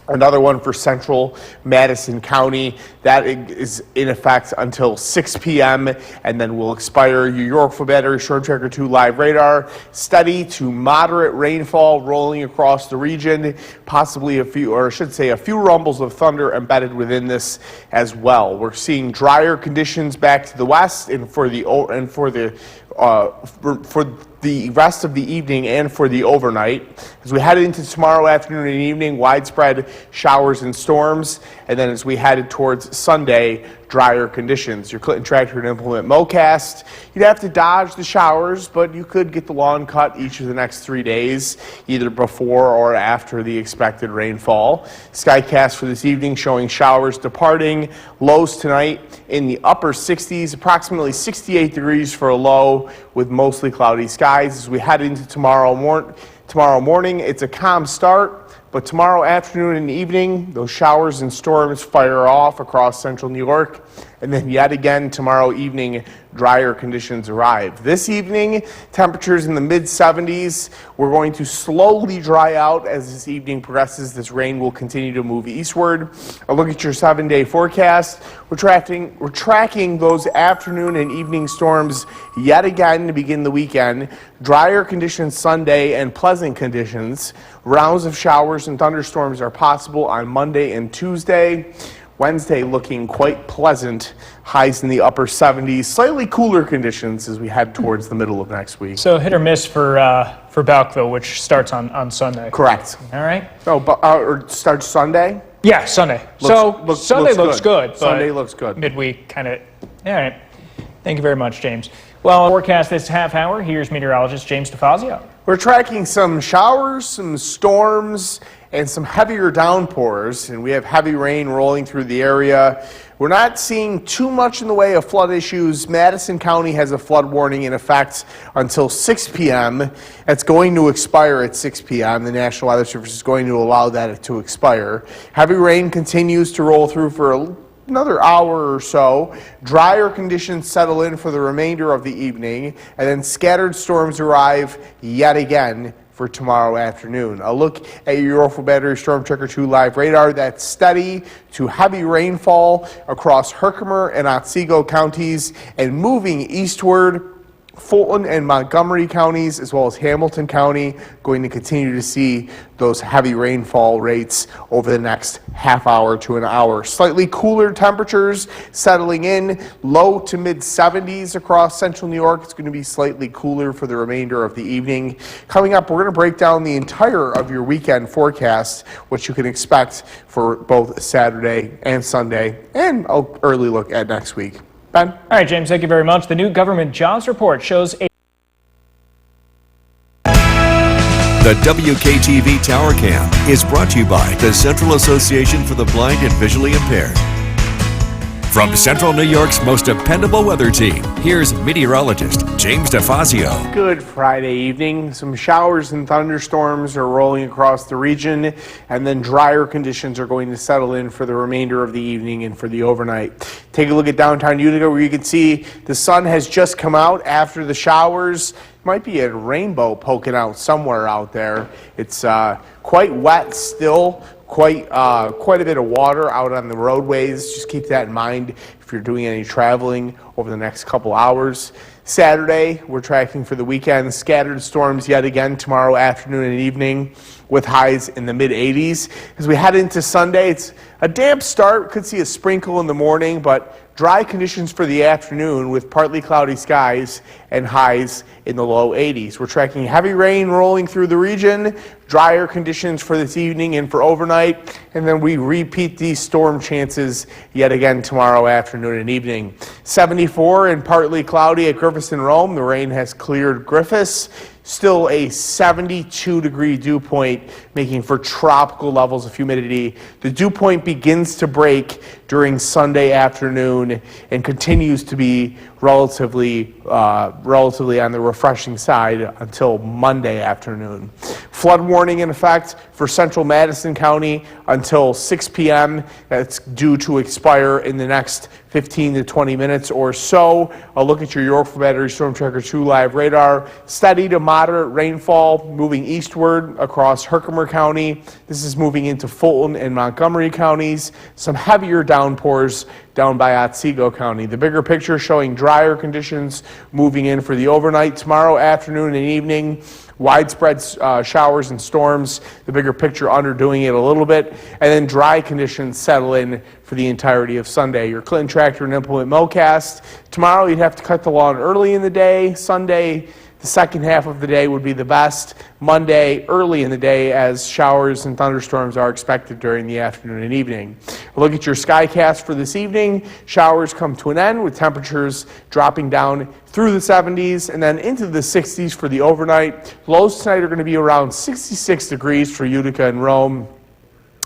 Another one for central Madison County. That is in effect until 6 p.m. and then will expire. Your Yorkville Battery Storm Tracker 2 live radar. Steady to moderate rainfall rolling across the region. Possibly a few rumbles of thunder embedded within this as well. We're seeing drier conditions back to the west and for the rest of the evening and for the overnight. As we head into tomorrow afternoon and evening, widespread showers and storms. And then as we headed towards Sunday, drier conditions. Your Clinton tractor and implement Mowcast. You'd have to dodge the showers, but you could get the lawn cut each of the next 3 days, either before or after the expected rainfall. Skycast for this evening showing showers departing. Lows tonight in the upper 60s, approximately 68 degrees for a low with mostly cloudy skies. As we head into tomorrow morning, it's a calm start. But tomorrow afternoon and evening, those showers and storms fire off across central New York. And then yet again tomorrow evening, drier conditions arrive. This evening, temperatures in the mid-70s. We're going to slowly dry out as this evening progresses. This rain will continue to move eastward. A look at your 7-day forecast. We're tracking those afternoon and evening storms yet again to begin the weekend. Drier conditions Sunday and pleasant conditions. Rounds of showers and thunderstorms are possible on Monday and Tuesday. Wednesday looking quite pleasant, highs in the upper 70s, slightly cooler conditions as we head towards the middle of next week. So hit or miss for Balkville, which starts on Sunday. Correct. All right. So, or starts Sunday? Yeah, Sunday. Sunday looks good. Sunday looks good. Midweek kind of. All right. Thank you very much, James. Well, forecast this half hour. Here's meteorologist James DeFazio. We're tracking some showers, some storms, and some heavier downpours, and we have heavy rain rolling through the area. We're not seeing too much in the way of flood issues. Madison County has a flood warning in effect until 6 p.m. It's going to expire at 6 p.m. The National Weather Service is going to allow that to expire. Heavy rain continues to roll through for another hour or so. Drier conditions settle in for the remainder of the evening, and then scattered storms arrive yet again for tomorrow afternoon. A look at your Yorkville Battery Storm Tracker 2 live radar. That's steady to heavy rainfall across Herkimer and Otsego counties and moving eastward. Fulton and Montgomery counties, as well as Hamilton County, going to continue to see those heavy rainfall rates over the next half hour to an hour. Slightly cooler temperatures settling in, low to mid 70s across central New York. It's going to be slightly cooler for the remainder of the evening. Coming up, we're going to break down the entire of your weekend forecast, what you can expect for both Saturday and Sunday, and an early look at next week. Ben? All right, James, thank you very much. The new government jobs report shows The WKTV Tower Cam is brought to you by the Central Association for the Blind and Visually Impaired. From Central New York's most dependable weather team, here's meteorologist James DeFazio. Good Friday evening. Some showers and thunderstorms are rolling across the region, and then drier conditions are going to settle in for the remainder of the evening and for the overnight. Take a look at downtown Utica, where you can see the sun has just come out after the showers. Might be a rainbow poking out somewhere out there. It's quite wet still. Quite a bit of water out on the roadways. Just keep that in mind. if you're doing any traveling over the next couple hours. Saturday, we're tracking for the weekend. Scattered storms yet again tomorrow afternoon and evening with highs in the mid-80s. As we head into Sunday, it's a damp start. Could see a sprinkle in the morning, but dry conditions for the afternoon with partly cloudy skies and highs in the low 80s. We're tracking heavy rain rolling through the region, drier conditions for this evening and for overnight, and then we repeat these storm chances yet again tomorrow afternoon and evening. 74 and partly cloudy at Griffiths and Rome. The rain has cleared Griffiths. Still a 72-degree dew point, making for tropical levels of humidity. The dew point begins to break during Sunday afternoon and continues to be relatively on the refreshing side until Monday afternoon. Flood warning in effect for central Madison County until 6 p.m. That's due to expire in the next 15 to 20 minutes or so. A look at your Yorkville Battery Storm Tracker 2 live radar. Steady to moderate rainfall moving eastward across Herkimer County. This is moving into Fulton and Montgomery counties. Some heavier downpours down by Otsego County. The bigger picture showing drier conditions moving in for the overnight tomorrow afternoon and evening. Widespread showers and storms, the bigger picture underdoing it a little bit, and then dry conditions settle in for the entirety of Sunday. Your Clinton Tractor and Implement Mowcast. Tomorrow you'd have to cut the lawn early in the day. Sunday, the second half of the day would be the best. Monday, early in the day, as showers and thunderstorms are expected during the afternoon and evening. A look at your Skycast for this evening. Showers come to an end with temperatures dropping down through the 70s and then into the 60s for the overnight. Lows tonight are going to be around 66 degrees for Utica and Rome.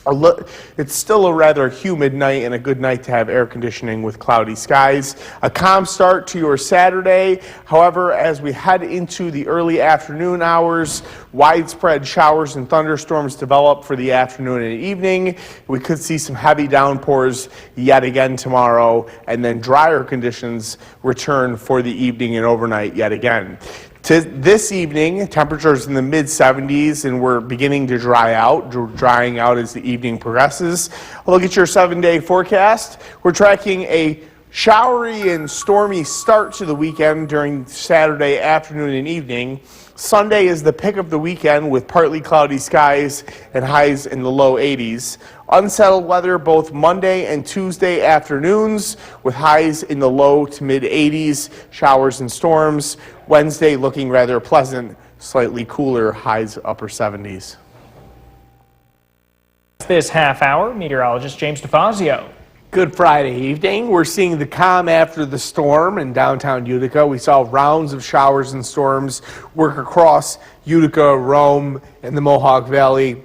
It's still a rather humid night and a good night to have air conditioning with cloudy skies. A calm start to your Saturday. However, as we head into the early afternoon hours, widespread showers and thunderstorms develop for the afternoon and evening. We could see some heavy downpours yet again tomorrow, and then drier conditions return for the evening and overnight yet again. To this evening, temperatures in the mid-70s, and we're beginning to drying out as the evening progresses. A look at your 7-day forecast. We're tracking a showery and stormy start to the weekend during Saturday afternoon and evening. Sunday is the pick of the weekend with partly cloudy skies and highs in the low 80s. Unsettled weather both Monday and Tuesday afternoons with highs in the low to mid 80s, showers and storms. Wednesday looking rather pleasant, slightly cooler, highs upper 70s. This half hour, meteorologist James DeFazio. Good Friday evening. We're seeing the calm after the storm in downtown Utica. We saw rounds of showers and storms work across Utica, Rome, and the Mohawk Valley.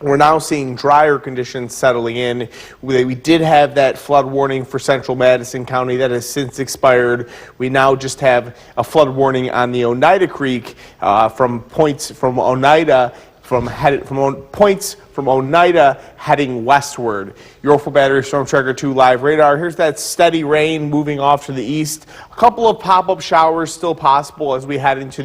We're now seeing drier conditions settling in. We did have that flood warning for central Madison County that has since expired. We now just have a flood warning on the Oneida Creek from points from Oneida heading westward. Yorkville Battery Storm Tracker 2 live radar. Here's that steady rain moving off to the east. A couple of pop-up showers still possible as we head into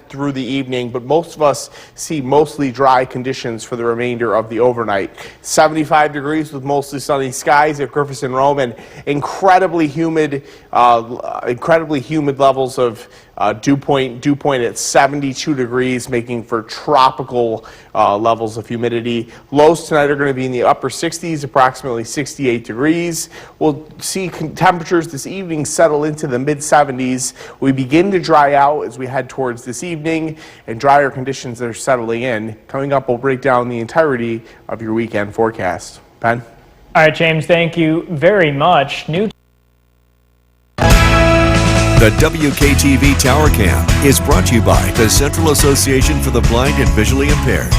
through the evening, but most of us see mostly dry conditions for the remainder of the overnight. 75 degrees with mostly sunny skies at Griffiths and Rome, and incredibly humid levels of dew point at 72 degrees, making for tropical levels of humidity. Lows tonight are going to be in the upper 60s, approximately 68 degrees. We'll see temperatures this evening settle into the mid-70s. We begin to dry out as we head towards this evening, and drier conditions are settling in. Coming up, we'll break down the entirety of your weekend forecast. Ben? All right, James, thank you very much. The WKTV Tower Cam is brought to you by the Central Association for the Blind and Visually Impaired.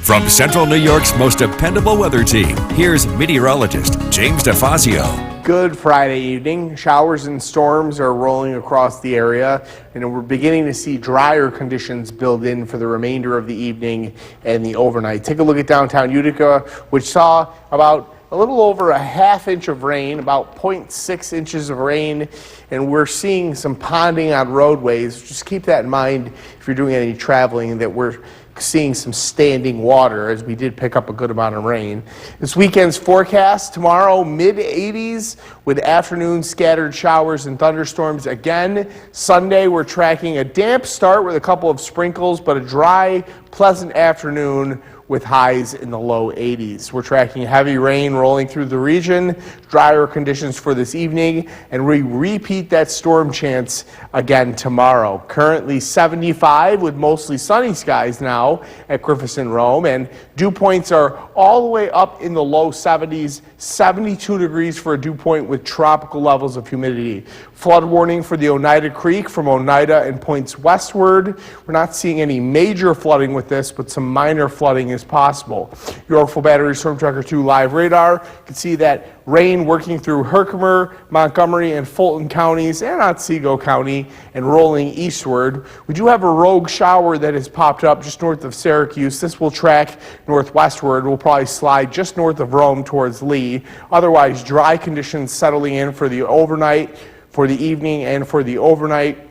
From Central New York's most dependable weather team, here's meteorologist James DeFazio. Good Friday evening. Showers and storms are rolling across the area, and we're beginning to see drier conditions build in for the remainder of the evening and the overnight. Take a look at downtown Utica, which saw about a little over a half inch of rain, about 0.6 inches of rain, and we're seeing some ponding on roadways. Just keep that in mind if you're doing any traveling, that we're seeing some standing water as we did pick up a good amount of rain. This weekend's forecast: tomorrow mid-80s with afternoon scattered showers and thunderstorms again. Sunday we're tracking a damp start with a couple of sprinkles, but a dry, pleasant afternoon with highs in the low 80s. We're tracking heavy rain rolling through the region, drier conditions for this evening, and we repeat that storm chance again tomorrow. Currently 75 with mostly sunny skies now at Griffith and Rome, and dew points are all the way up in the low 70s, 72 degrees for a dew point with tropical levels of humidity. Flood warning for the Oneida Creek from Oneida and points westward. We're not seeing any major flooding with this, but some minor flooding is possible. Yorkville Battery Storm Tracker 2 live radar. You can see that rain working through Herkimer, Montgomery, and Fulton counties, and Otsego County, and rolling eastward. We do have a rogue shower that has popped up just north of Syracuse. This will track northwestward. We'll probably slide just north of Rome towards Lee. Otherwise, dry conditions settling in for the overnight, for the evening, and for the overnight.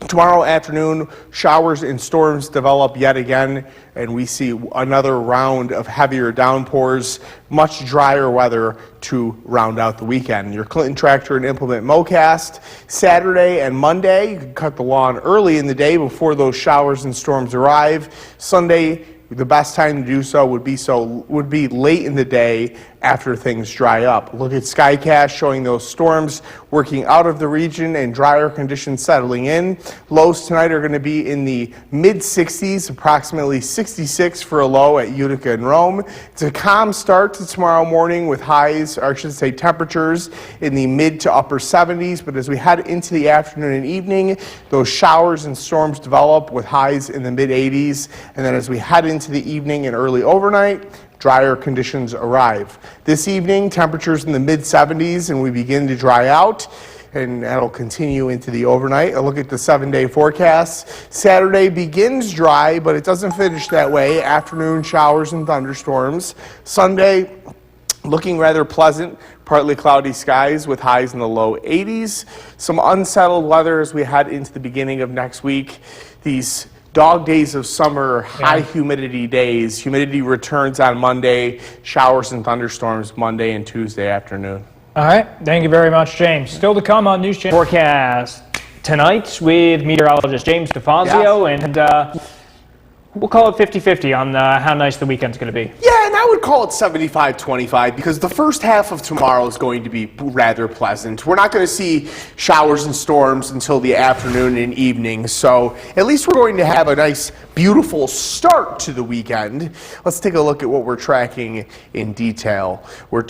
Tomorrow afternoon, showers and storms develop yet again, and we see another round of heavier downpours, much drier weather to round out the weekend. Your Clinton Tractor and Implement Mowcast Saturday and Monday. You can cut the lawn early in the day before those showers and storms arrive. Sunday, the best time to do so would be late in the day after things dry up. Look at SkyCast showing those storms working out of the region and drier conditions settling in. Lows tonight are going to be in the mid-60s, approximately 66 for a low at Utica and Rome. It's a calm start to tomorrow morning with highs, or I should say temperatures, in the mid to upper 70s, but as we head into the afternoon and evening, those showers and storms develop with highs in the mid-80s, and then as we head into the evening and early overnight, drier conditions arrive. This evening, temperatures in the mid-70s, and we begin to dry out, and that'll continue into the overnight. A look at the 7-day forecast. Saturday begins dry, but it doesn't finish that way. Afternoon showers and thunderstorms. Sunday, looking rather pleasant, partly cloudy skies with highs in the low 80s. Some unsettled weather as we head into the beginning of next week. These dog days of summer, high humidity days. Humidity returns on Monday, showers and thunderstorms Monday and Tuesday afternoon. All right, thank you very much, James. Still to come on News Channel forecast tonight with meteorologist James DeFazio, and we'll call it 50-50 on how nice the weekend's going to be. Yeah, and I would call it 75-25 because the first half of tomorrow is going to be rather pleasant. We're not going to see showers and storms until the afternoon and evening, so at least we're going to have a nice, beautiful start to the weekend. Let's take a look at what we're tracking in detail. We're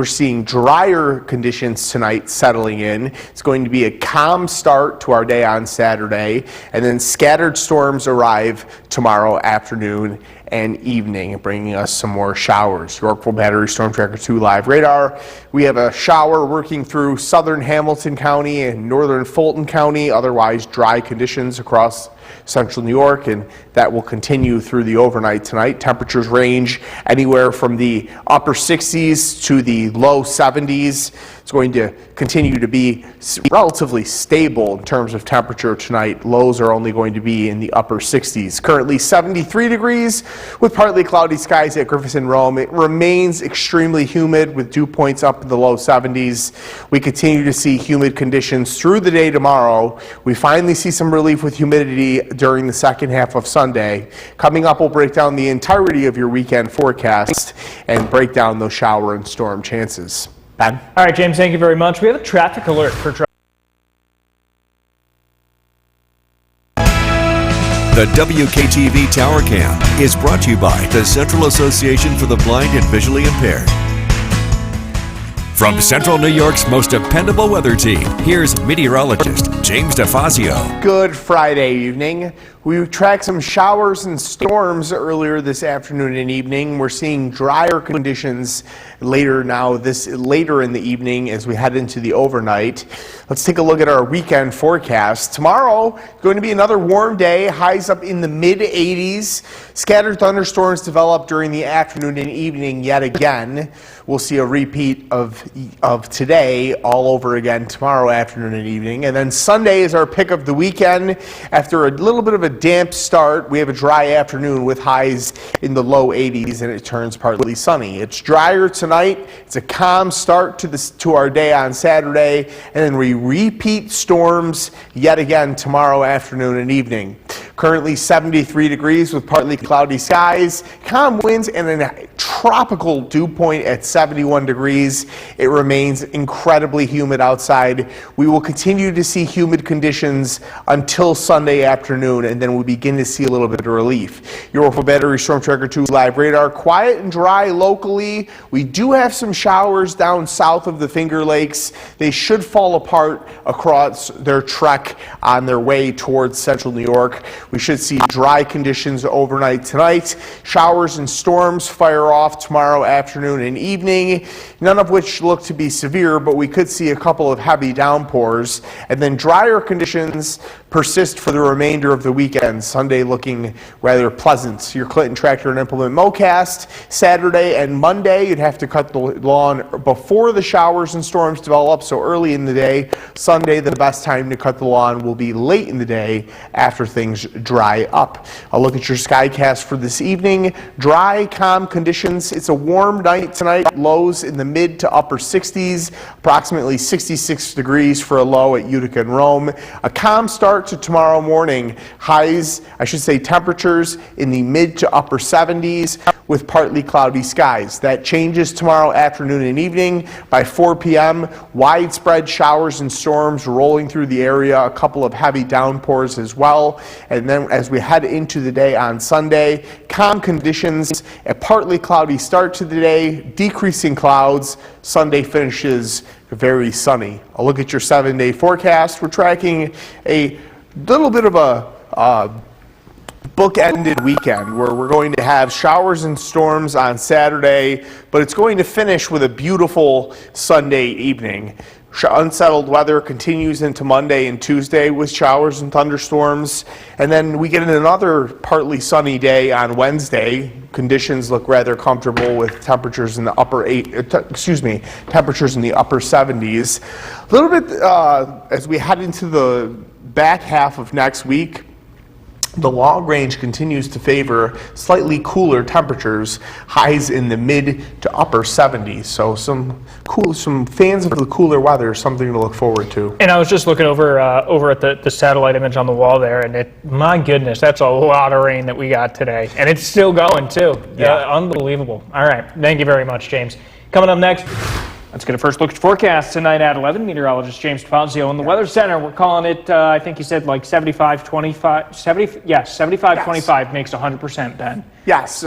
seeing drier conditions tonight settling in. It's going to be a calm start to our day on Saturday, and then scattered storms arrive tomorrow afternoon and evening, bringing us some more showers. Yorkville Battery Storm Tracker 2 live radar. We have a shower working through southern Hamilton County and northern Fulton County, otherwise dry conditions across central New York, and that will continue through the overnight tonight. Temperatures range anywhere from the upper 60s to the low 70s. It's going to continue to be relatively stable in terms of temperature tonight. Lows are only going to be in the upper 60s. Currently 73 degrees with partly cloudy skies at Griffith and Rome. It remains extremely humid with dew points up in the low 70s. We continue to see humid conditions through the day tomorrow. We finally see some relief with humidity during the second half of Sunday. Coming up, we'll break down the entirety of your weekend forecast and break down those shower and storm chances. Ben? All right, James, thank you very much. We have a traffic alert for The WKTV Tower Cam is brought to you by the Central Association for the Blind and Visually Impaired. From Central New York's most dependable weather team, here's meteorologist James DeFazio. Good Friday evening. We tracked some showers and storms earlier this afternoon and evening. We're seeing drier conditions later in the evening as we head into the overnight. Let's take a look at our weekend forecast. Tomorrow, going to be another warm day, highs up in the mid-80s. Scattered thunderstorms develop during the afternoon and evening yet again. we'll see a repeat of today all over again tomorrow afternoon and evening. And then Sunday is our pick of the weekend. After a little bit of a damp start, we have a dry afternoon with highs in the low 80s, and it turns partly sunny. It's drier tonight. It's a calm start to our day on Saturday, and then we repeat storms yet again tomorrow afternoon and evening. Currently 73 degrees with partly cloudy skies, calm winds, and a tropical dew point at 71 degrees. It remains incredibly humid outside. We will continue to see humid conditions until Sunday afternoon, and then we'll begin to see a little bit of relief. Your Yorkville Battery Storm Tracker 2 live radar, quiet and dry locally. We do have some showers down south of the Finger Lakes. They should fall apart across their trek on their way towards central New York. We should see dry conditions overnight tonight. Showers and storms fire off tomorrow afternoon and evening, none of which look to be severe, but we could see a couple of heavy downpours. And then drier conditions persist for the remainder of the weekend. Sunday looking rather pleasant. Your Clinton Tractor and Implement Mowcast. Saturday and Monday, you'd have to cut the lawn before the showers and storms develop, so early in the day. Sunday, the best time to cut the lawn will be late in the day after things dry up. I'll look at your skycast for this evening. Dry, calm conditions. It's a warm night tonight. Lows in the mid to upper 60s, approximately 66 degrees for a low at Utica and Rome. A calm start to tomorrow morning. Highs, temperatures in the mid to upper 70s with partly cloudy skies. That changes tomorrow afternoon and evening. By 4 p.m., widespread showers and storms rolling through the area, a couple of heavy downpours as well. And then as we head into the day on Sunday, calm conditions, a partly cloudy start to the day, decreasing clouds. Sunday finishes very sunny. I'll look at your 7-day forecast. We're tracking a little bit of a bookended weekend where we're going to have showers and storms on Saturday, but it's going to finish with a beautiful Sunday evening. Unsettled weather continues into Monday and Tuesday with showers and thunderstorms, and then we get another partly sunny day on Wednesday. Conditions look rather comfortable with temperatures in the temperatures in the upper 70s. A little bit as we head into the back half of next week, the long range continues to favor slightly cooler temperatures, highs in the mid to upper 70s. So some fans of the cooler weather, something to look forward to. And I was just looking over at the satellite image on the wall there, and my goodness, that's a lot of rain that we got today, and it's still going too. Yeah. Unbelievable. All right, thank you very much, James. Coming up next, let's get a first look at forecast tonight at 11. Meteorologist James DeFazio in the Weather Center. We're calling it, I think you said like 75-25. 75-25 makes 100%, Ben. Yes.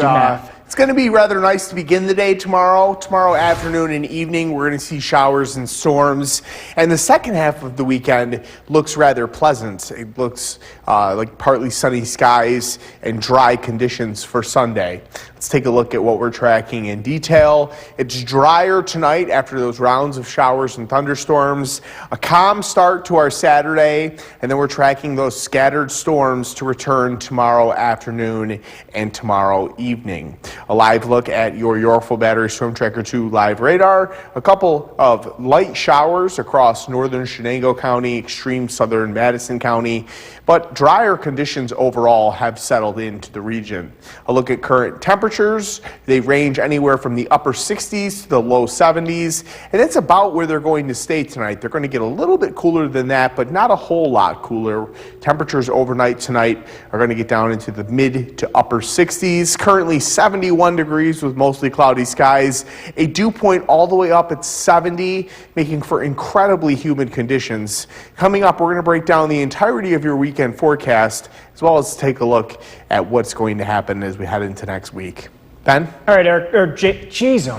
It's going to be rather nice to begin the day tomorrow. Tomorrow afternoon and evening, we're going to see showers and storms. And the second half of the weekend looks rather pleasant. It looks like partly sunny skies and dry conditions for Sunday. Let's take a look at what we're tracking in detail. It's drier tonight after those rounds of showers and thunderstorms. A calm start to our Saturday, and then we're tracking those scattered storms to return tomorrow afternoon and tomorrow evening. A live look at your Yorkville Battery Storm Tracker 2 live radar. A couple of light showers across northern Chenango County, extreme southern Madison County, but drier conditions overall have settled into the region. A look at current temperatures. They range anywhere from the upper 60s to the low 70s, and that's about where they're going to stay tonight. They're going to get a little bit cooler than that, but not a whole lot cooler. Temperatures overnight tonight are going to get down into the mid to upper 60s. Currently 71 degrees with mostly cloudy skies. A dew point all the way up at 70, making for incredibly humid conditions. Coming up, we're going to break down the entirety of your weekend forecast, as well as take a look at what's going to happen as we head into next week. Ben? All right, Eric, geez, The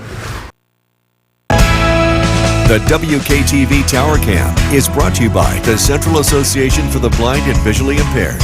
WKTV Tower Cam is brought to you by the Central Association for the Blind and Visually Impaired.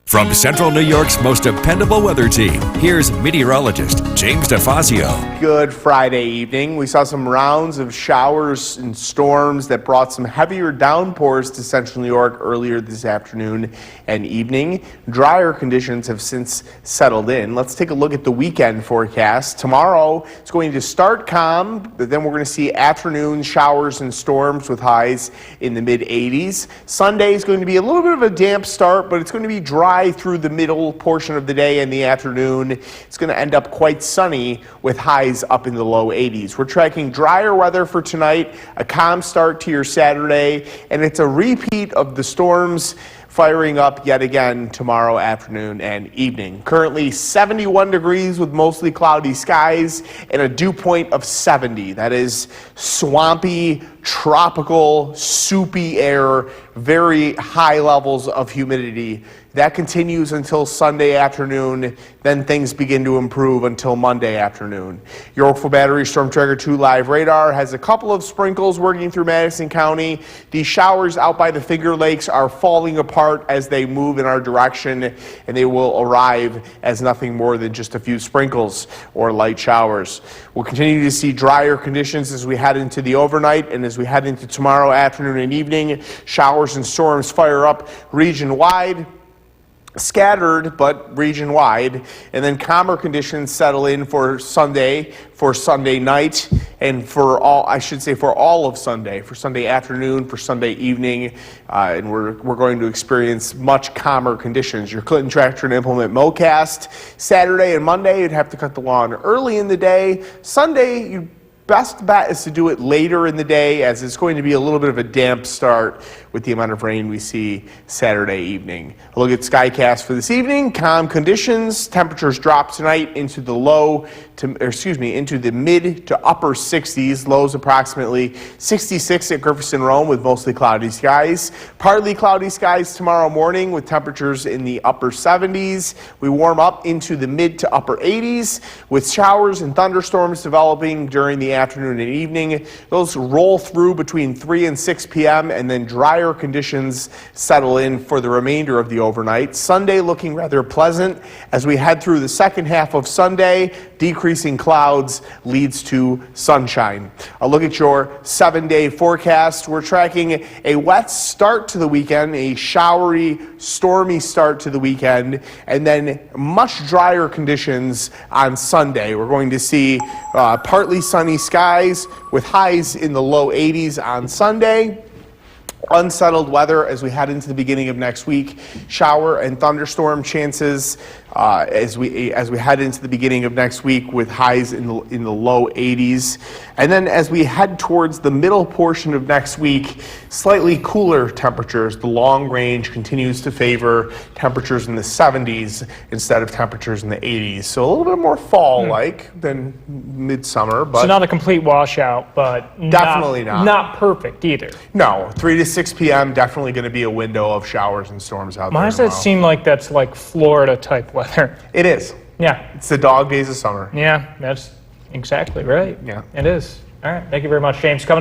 From Central New York's most dependable weather team, here's meteorologist James DeFazio. Good Friday evening. We saw some rounds of showers and storms that brought some heavier downpours to Central New York earlier this afternoon and evening. Drier conditions have since settled in. Let's take a look at the weekend forecast. Tomorrow, it's going to start calm, but then we're going to see afternoon showers and storms with highs in the mid-80s. Sunday is going to be a little bit of a damp start, but it's going to be dry through the middle portion of the day and the afternoon. It's going to end up quite sunny with highs up in the low 80s. We're tracking drier weather for tonight, a calm start to your Saturday, and it's a repeat of the storms firing up yet again tomorrow afternoon and evening. Currently 71 degrees with mostly cloudy skies and a dew point of 70. That is swampy, tropical, soupy air, very high levels of humidity. That continues until Sunday afternoon, then things begin to improve until Monday afternoon. Yorkville Battery Storm Tracker 2 live radar has a couple of sprinkles working through Madison County. These showers out by the Finger Lakes are falling apart as they move in our direction, and they will arrive as nothing more than just a few sprinkles or light showers. We'll continue to see drier conditions as we head into the overnight and as we head into tomorrow afternoon and evening. Showers and storms fire up region-wide, scattered but region-wide, and then calmer conditions settle in for Sunday night, and for all of Sunday, for Sunday afternoon, for Sunday evening, and we're going to experience much calmer conditions. Your Clinton tractor and implement mowcast. Saturday and Monday, you'd have to cut the lawn early in the day. Sunday, you best bet is to do it later in the day, as it's going to be a little bit of a damp start with the amount of rain we see Saturday evening. A look at Skycast for this evening. Calm conditions. Temperatures drop tonight into the into the mid to upper 60s. Lows approximately 66 at Griffith Rome with mostly cloudy skies. Partly cloudy skies tomorrow morning with temperatures in the upper 70s. We warm up into the mid to upper 80s with showers and thunderstorms developing during the afternoon and evening. Those roll through between 3 and 6 p.m. and then drier conditions settle in for the remainder of the overnight. Sunday looking rather pleasant as we head through the second half of Sunday. Decreasing clouds leads to sunshine. A look at your 7-day forecast. We're tracking a wet start to the weekend, a showery, stormy start to the weekend, and then much drier conditions on Sunday. We're going to see partly sunny skies with highs in the low 80s on Sunday. Unsettled weather as we head into the beginning of next week. Shower and thunderstorm chances as we head into the beginning of next week with highs in the low 80s. And then as we head towards the middle portion of next week, slightly cooler temperatures. The long range continues to favor temperatures in the 70s instead of temperatures in the 80s. So a little bit more fall-like than midsummer. But so not a complete washout, but definitely not. Not perfect either. No, 3 to 6 p.m. definitely going to be a window of showers and storms out there. Why does that seem like that's like Florida-type weather? It is. Yeah. It's the dog days of summer. Yeah, that's exactly right. Yeah. It is. All right. Thank you very much, James. Coming up.